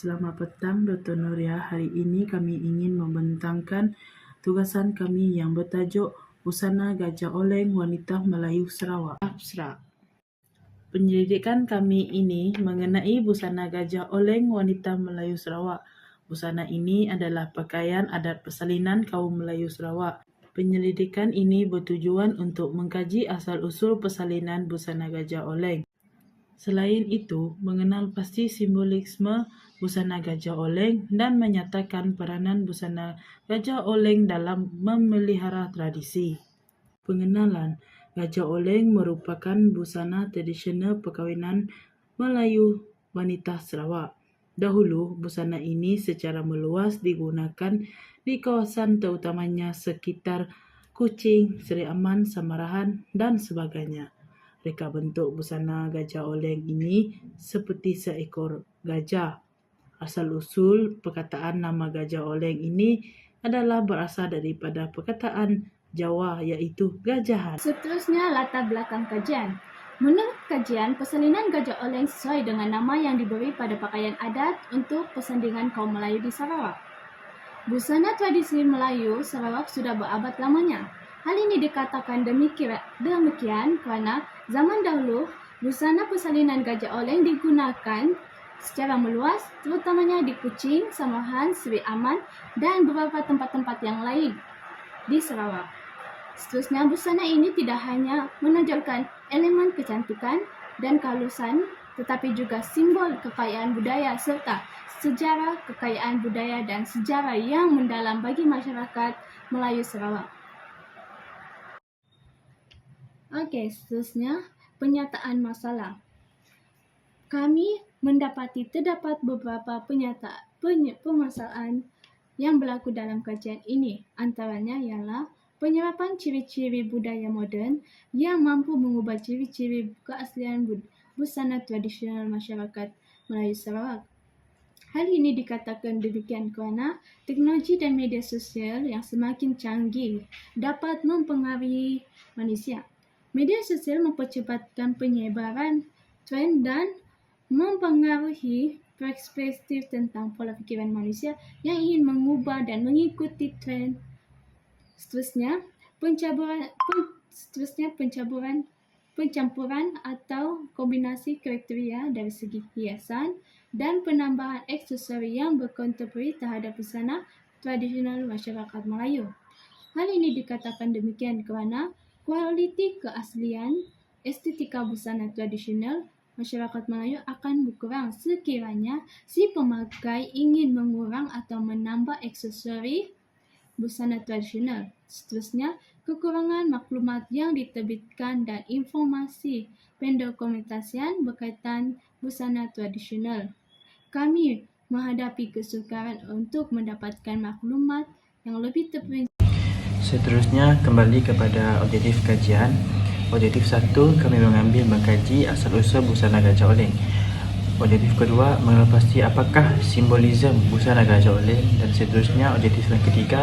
Selamat petang, Dr. Nuria. Hari ini kami ingin membentangkan tugasan kami yang bertajuk Busana Gajah Oleng Wanita Melayu Sarawak. Abstrak. Penyelidikan kami ini mengenai busana Gajah Oleng Wanita Melayu Sarawak. Busana ini adalah pakaian adat persalinan kaum Melayu Sarawak. Penyelidikan ini bertujuan untuk mengkaji asal-usul persalinan busana Gajah Oleng. Selain itu, mengenal pasti simbolisme busana Gajah Oleng dan menyatakan peranan busana Gajah Oleng dalam memelihara tradisi. Pengenalan, Gajah Oleng merupakan busana tradisional perkahwinan Melayu wanita Sarawak. Dahulu, busana ini secara meluas digunakan di kawasan terutamanya sekitar Kuching, Seri Aman, Samarahan dan sebagainya. Reka bentuk busana Gajah Oleng ini seperti seekor gajah. Asal-usul perkataan nama Gajah Oleng ini adalah berasal daripada perkataan Jawa iaitu gajahan. Seterusnya, latar belakang kajian. Menurut kajian, persalinan Gajah Oleng sesuai dengan nama yang diberi pada pakaian adat untuk persandingan kaum Melayu di Sarawak. Busana tradisi Melayu Sarawak sudah berabad lamanya. Hal ini dikatakan demikian kerana zaman dahulu, busana persalinan Gajah Oleng digunakan secara meluas, terutamanya di Kuching, Samarahan, Seri Aman dan beberapa tempat-tempat yang lain di Sarawak. Seterusnya, busana ini tidak hanya menonjolkan elemen kecantikan dan kehalusan, tetapi juga simbol kekayaan budaya serta sejarah kekayaan budaya dan sejarah yang mendalam bagi masyarakat Melayu Sarawak. Seterusnya, penyataan masalah. Kami mendapati terdapat beberapa permasalahan yang berlaku dalam kajian ini. Antaranya ialah penyerapan ciri-ciri budaya moden yang mampu mengubah ciri-ciri keaslian busana tradisional masyarakat Melayu Sarawak. Hal ini dikatakan demikian kerana teknologi dan media sosial yang semakin canggih dapat mempengaruhi manusia. Media sosial mempercepatkan penyebaran tren dan mempengaruhi perspektif tentang pola fikiran manusia yang ingin mengubah dan mengikuti tren. Seterusnya, pencampuran atau kombinasi kriteria dari segi hiasan dan penambahan aksesori yang berkontemporari terhadap busana tradisional masyarakat Melayu. Hal ini dikatakan demikian kerana kualiti keaslian estetika busana tradisional masyarakat Melayu akan berkurang sekiranya si pemakai ingin mengurang atau menambah aksesori busana tradisional. Seterusnya, kekurangan maklumat yang diterbitkan dan informasi pendokumentasian berkaitan busana tradisional. Kami menghadapi kesukaran untuk mendapatkan maklumat yang lebih terperinci. Seterusnya, kembali kepada objektif kajian. Objektif 1, kami mengambil mengkaji asal-usul busana Gajah Oleng. Objektif kedua, mengenal pasti apakah simbolisme busana Gajah Oleng, dan seterusnya objektif yang ketiga,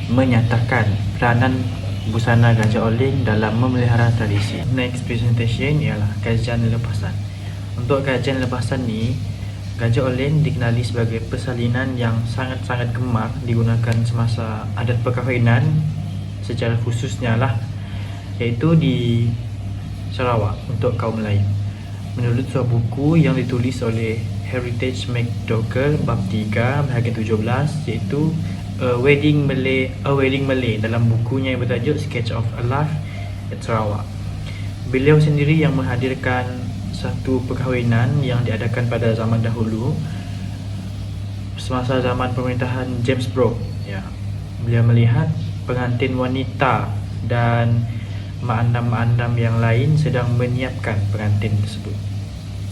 menyatakan peranan busana Gajah Oleng dalam memelihara tradisi. Next presentation ialah kajian lepasan. Untuk kajian lepasan ni, Gajah Oleng dikenali sebagai persalinan yang sangat-sangat gemar digunakan semasa adat perkahwinan secara khususnya lah, iaitu di Sarawak untuk kaum Melayu. Menurut sebuah buku yang ditulis oleh Heritage McDougall bab 3 bahagian 17, iaitu A Wedding Malay dalam bukunya yang bertajuk Sketch of a Life at Sarawak. Beliau sendiri yang menghadirkan satu perkahwinan yang diadakan pada zaman dahulu semasa zaman pemerintahan James Brooke. Beliau melihat pengantin wanita dan mak-andam-mak-andam yang lain sedang menyiapkan pengantin tersebut.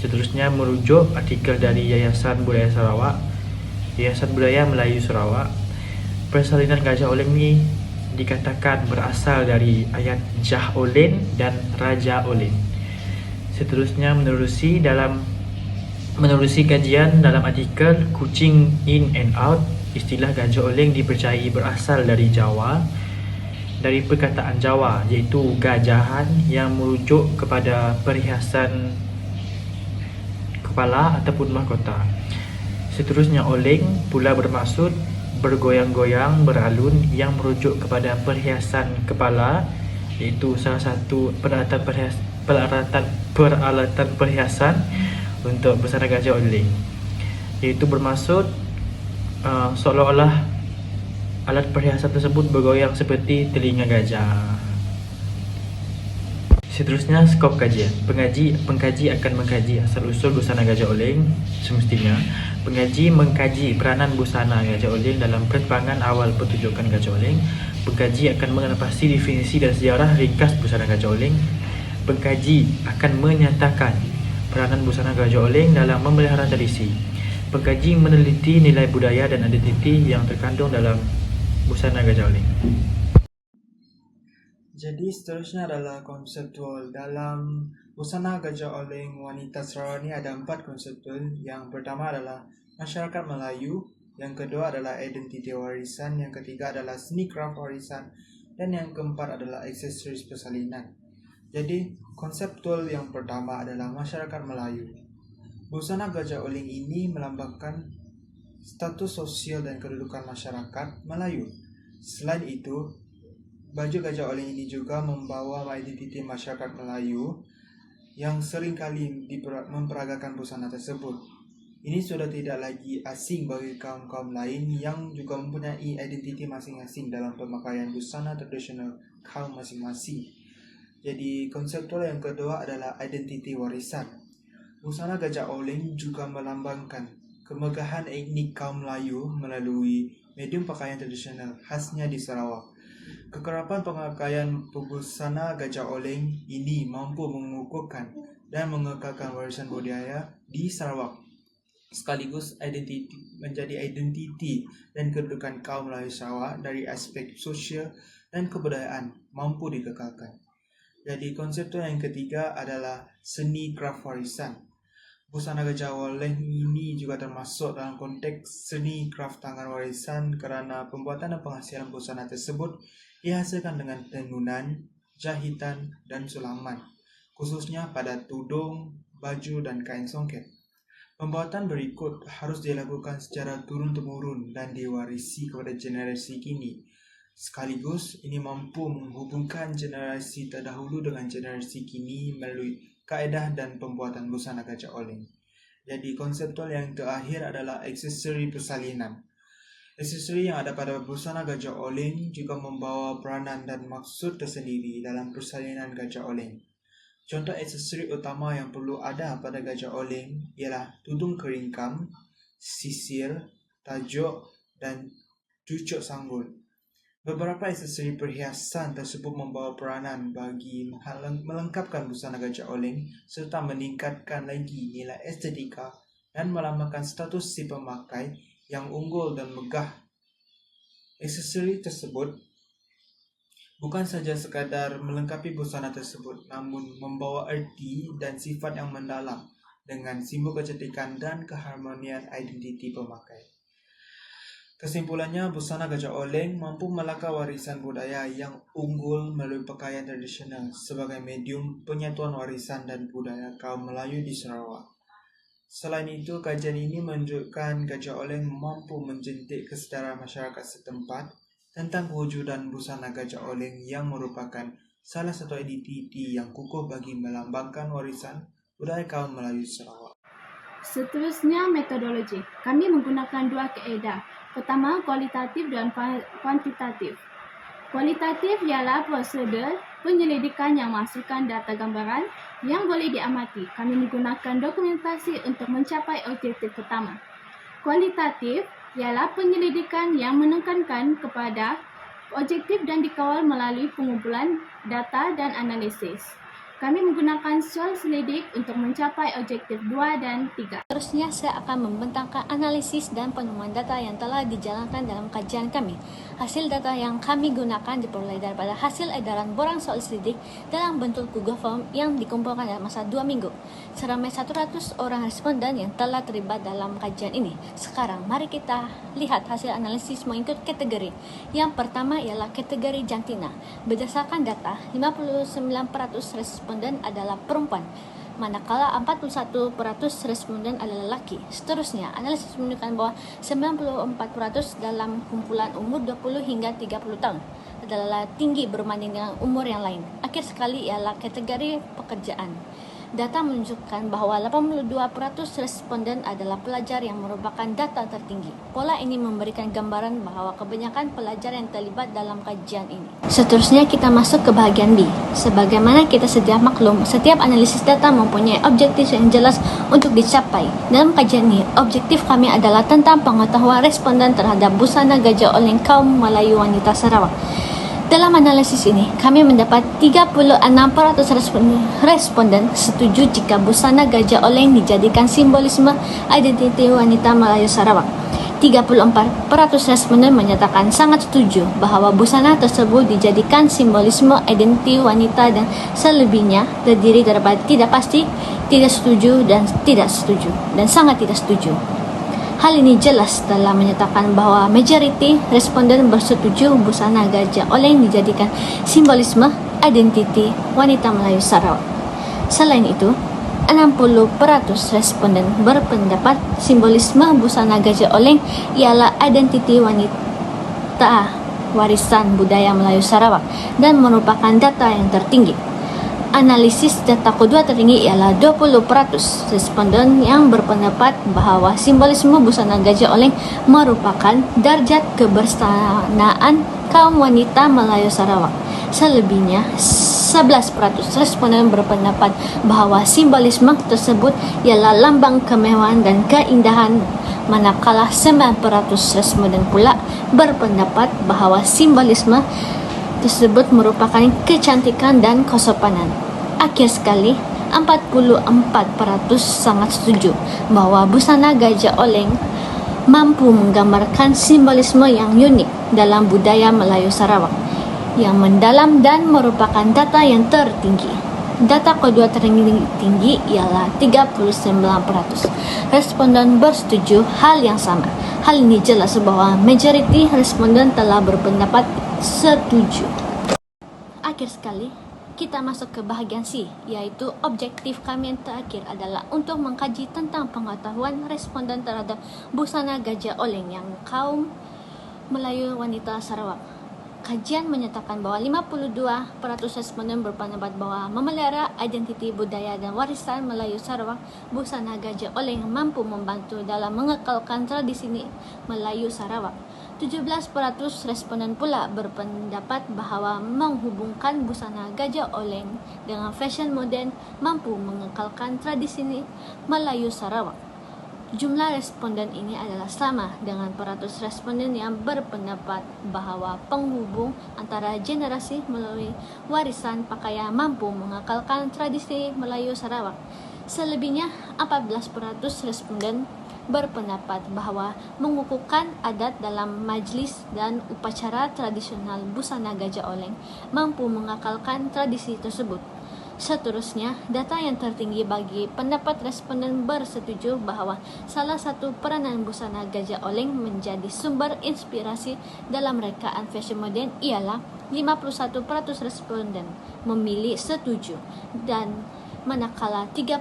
Seterusnya, merujuk artikel dari Yayasan Budaya Sarawak, Yayasan Budaya Melayu Sarawak, persalinan Gajah Oleng ni dikatakan berasal dari ayat Jah Oleng dan Raja Oleng. Seterusnya, menerusi kajian dalam artikel Kuching In and Out, istilah Gajah Oleng dipercayai berasal dari Jawa, dari perkataan Jawa iaitu gajahan yang merujuk kepada perhiasan kepala ataupun mahkota. Seterusnya, oleng pula bermaksud bergoyang-goyang, beralun yang merujuk kepada perhiasan kepala, iaitu salah satu peralatan perhiasan untuk busana gajah oleng. Iaitu bermaksud seolah-olah alat perhiasan tersebut bergoyang seperti telinga gajah. Seterusnya, skop kajian. Pengkaji akan mengkaji asal-usul busana gajah oleng. Semestinya, pengkaji mengkaji peranan busana gajah oleng dalam penerbangan awal pertunjukan gajah oleng. Pengkaji akan mengenapasi definisi dan sejarah ringkas busana gajah oleng. Pengkaji akan menyatakan peranan busana gajah oleng dalam memelihara tradisi. Pengkaji meneliti nilai budaya dan identiti yang terkandung dalam busana gajah oleng. Jadi seterusnya adalah konseptual. Dalam busana gajah oleng wanita Sarawak ini ada 4 konseptual. Yang pertama adalah masyarakat Melayu, yang kedua adalah identiti warisan, yang ketiga adalah seni kraf warisan, dan yang keempat adalah aksesoris persalinan. Jadi konseptual yang pertama adalah masyarakat Melayu. Busana gajah oleng ini melambangkan status sosial dan kedudukan masyarakat Melayu. Selain itu, baju gajah oleng ini juga membawa identiti masyarakat Melayu yang seringkali memperagakan busana tersebut. Ini sudah tidak lagi asing bagi kaum-kaum lain yang juga mempunyai identiti masing-masing dalam pemakaian busana tradisional kaum masing-masing. Jadi konseptual yang kedua adalah identiti warisan. Busana gajah oleng juga melambangkan kemegahan etnik kaum Melayu melalui medium pakaian tradisional khasnya di Sarawak. Kekerapan pemakaian busana gajah oleng ini mampu mengukuhkan dan mengekalkan warisan budaya di Sarawak, sekaligus menjadi identiti dan kedudukan kaum Melayu Sarawak dari aspek sosial dan kebudayaan mampu dikekalkan. Jadi konseptual yang ketiga adalah seni kraf warisan. Busana gajah oleng ini juga termasuk dalam konteks seni kraf tangan warisan kerana pembuatan dan penghasilan busana tersebut dihasilkan dengan tenunan, jahitan, dan sulaman, khususnya pada tudung, baju, dan kain songket. Pembuatan berikut harus dilakukan secara turun-temurun dan diwarisi kepada generasi kini. Sekaligus, ini mampu menghubungkan generasi terdahulu dengan generasi kini melalui kaedah dan pembuatan busana gajah oleng. Jadi konseptual yang terakhir adalah aksesori persalinan. Aksesori yang ada pada busana gajah oleng juga membawa peranan dan maksud tersendiri dalam persalinan gajah oleng. Contoh aksesori utama yang perlu ada pada gajah oleng ialah tudung keringkam, sisir, tajuk, dan cucuk sanggul. Beberapa aksesori perhiasan tersebut membawa peranan bagi melengkapkan busana gajah oleng serta meningkatkan lagi nilai estetika dan melambangkan status si pemakai yang unggul dan megah. Aksesori tersebut bukan saja sekadar melengkapi busana tersebut, namun membawa erti dan sifat yang mendalam dengan simbol kecantikan dan keharmonian identiti pemakai. Kesimpulannya, busana gajah oleng mampu melakar warisan budaya yang unggul melalui pakaian tradisional sebagai medium penyatuan warisan dan budaya kaum Melayu di Sarawak. Selain itu, kajian ini menunjukkan gajah oleng mampu menjentik kesedaran masyarakat setempat tentang kewujudan busana gajah oleng yang merupakan salah satu identiti yang kukuh bagi melambangkan warisan budaya kaum Melayu Sarawak. Seterusnya, metodologi. Kami menggunakan 2 kaedah. Pertama, kualitatif dan kuantitatif. Kualitatif ialah prosedur penyelidikan yang menghasilkan data gambaran yang boleh diamati. Kami menggunakan dokumentasi untuk mencapai objektif pertama. Kualitatif ialah penyelidikan yang menekankan kepada objektif dan dikawal melalui pengumpulan data dan analisis. Kami menggunakan soal selidik untuk mencapai objektif 2 dan 3. Seterusnya, saya akan membentangkan analisis dan penemuan data yang telah dijalankan dalam kajian kami. Hasil data yang kami gunakan diperoleh daripada hasil edaran borang soal selidik dalam bentuk Google Form yang dikumpulkan dalam masa 2 minggu. Seramai 100 orang responden yang telah terlibat dalam kajian ini. Sekarang, mari kita lihat hasil analisis mengikut kategori. Yang pertama ialah kategori jantina. Berdasarkan data, 59% responden adalah perempuan. manakala 41% responden adalah lelaki. Seterusnya, analisis menunjukkan bahwa 94% dalam kumpulan umur 20 hingga 30 tahun adalah tinggi berbanding dengan umur yang lain. Akhir sekali ialah kategori pekerjaan. Data menunjukkan bahwa 82% responden adalah pelajar yang merupakan data tertinggi. Pola ini memberikan gambaran bahwa kebanyakan pelajar yang terlibat dalam kajian ini. Seterusnya kita masuk ke bahagian B. Sebagaimana kita sedia maklum, setiap analisis data mempunyai objektif yang jelas untuk dicapai. Dalam kajian ini, objektif kami adalah tentang pengetahuan responden terhadap busana gajah oleng kaum Melayu wanita Sarawak. Dalam analisis ini, kami mendapat 36% responden setuju jika busana gajah oleng dijadikan simbolisme identiti wanita Melayu Sarawak. 34% responden menyatakan sangat setuju bahwa busana tersebut dijadikan simbolisme identiti wanita, dan selebihnya terdiri daripada tidak pasti, tidak setuju, dan tidak setuju, dan sangat tidak setuju. Hal ini jelas telah menyatakan bahwa majoriti responden bersetuju busana gajah oleng dijadikan simbolisme identiti wanita Melayu Sarawak. Selain itu, 60% responden berpendapat simbolisme busana gajah oleng ialah identiti wanita warisan budaya Melayu Sarawak dan merupakan data yang tertinggi. Analisis data kedua tertinggi ialah 20% responden yang berpendapat bahwa simbolisme busana gajah oleng merupakan darjat kebersamaan kaum wanita Melayu Sarawak. Selebihnya, 11% responden berpendapat bahwa simbolisme tersebut ialah lambang kemewahan dan keindahan, manakala 9% responden pula berpendapat bahwa simbolisme tersebut merupakan kecantikan dan kesopanan. Akhir sekali, 44% sangat setuju bahwa busana gajah oleng mampu menggambarkan simbolisme yang unik dalam budaya Melayu Sarawak yang mendalam dan merupakan data yang tertinggi. Data kedua tertinggi ialah 39%. Responden bersetuju hal yang sama. Hal ini jelas bahwa majoriti responden telah berpendapat setuju. Akhir sekali, kita masuk ke bahagian C, yaitu objektif kami yang terakhir adalah untuk mengkaji tentang pengetahuan responden terhadap busana gajah oleng yang kaum Melayu wanita Sarawak. Kajian menyatakan bahwa 52% responden berpendapat bahwa memelihara identiti budaya dan warisan Melayu Sarawak, busana gajah oleng mampu membantu dalam mengekalkan tradisi Melayu Sarawak. 17% responden pula berpendapat bahwa menghubungkan busana gajah oleng dengan fashion moden mampu mengekalkan tradisi Melayu Sarawak. Jumlah responden ini adalah sama dengan peratus responden yang berpendapat bahwa penghubung antara generasi melalui warisan pakaian mampu mengekalkan tradisi Melayu Sarawak. Selebihnya, 14% responden berpendapat bahwa mengukuhkan adat dalam majlis dan upacara tradisional busana gajah oleng mampu mengekalkan tradisi tersebut. Seterusnya, data yang tertinggi bagi pendapat responden bersetuju bahwa salah satu peranan busana gajah oleng menjadi sumber inspirasi dalam rekaan fashion modern ialah 51% responden memilih setuju, dan manakala 30%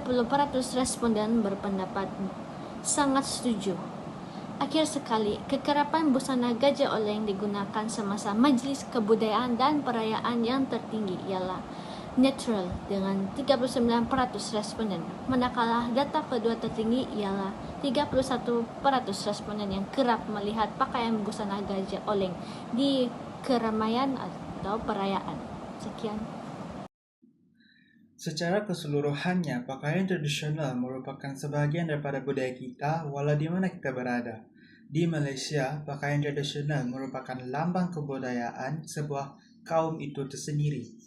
responden berpendapat sangat setuju. Akhir sekali, kekerapan busana gajah oleng digunakan semasa majlis kebudayaan dan perayaan yang tertinggi ialah netral dengan 39% responden, manakala data kedua tertinggi ialah 31% responden yang kerap melihat pakaian busana gajah oleng di keramaian atau perayaan. Sekian. Secara keseluruhannya, pakaian tradisional merupakan sebahagian daripada budaya kita walau di mana kita berada. Di Malaysia, pakaian tradisional merupakan lambang kebudayaan sebuah kaum itu tersendiri.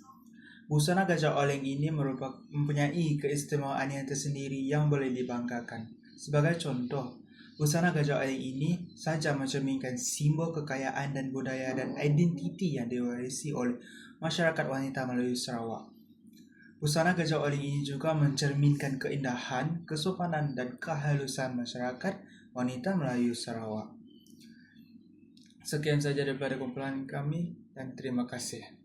Busana gajah oleng ini mempunyai keistimewaan yang tersendiri yang boleh dibanggakan. Sebagai contoh, busana gajah oleng ini saja mencerminkan simbol kekayaan dan budaya dan identiti yang diwarisi oleh masyarakat wanita Melayu Sarawak. Busana gajah oleng ini juga mencerminkan keindahan, kesopanan dan kehalusan masyarakat wanita Melayu Sarawak. Sekian saja daripada kumpulan kami dan terima kasih.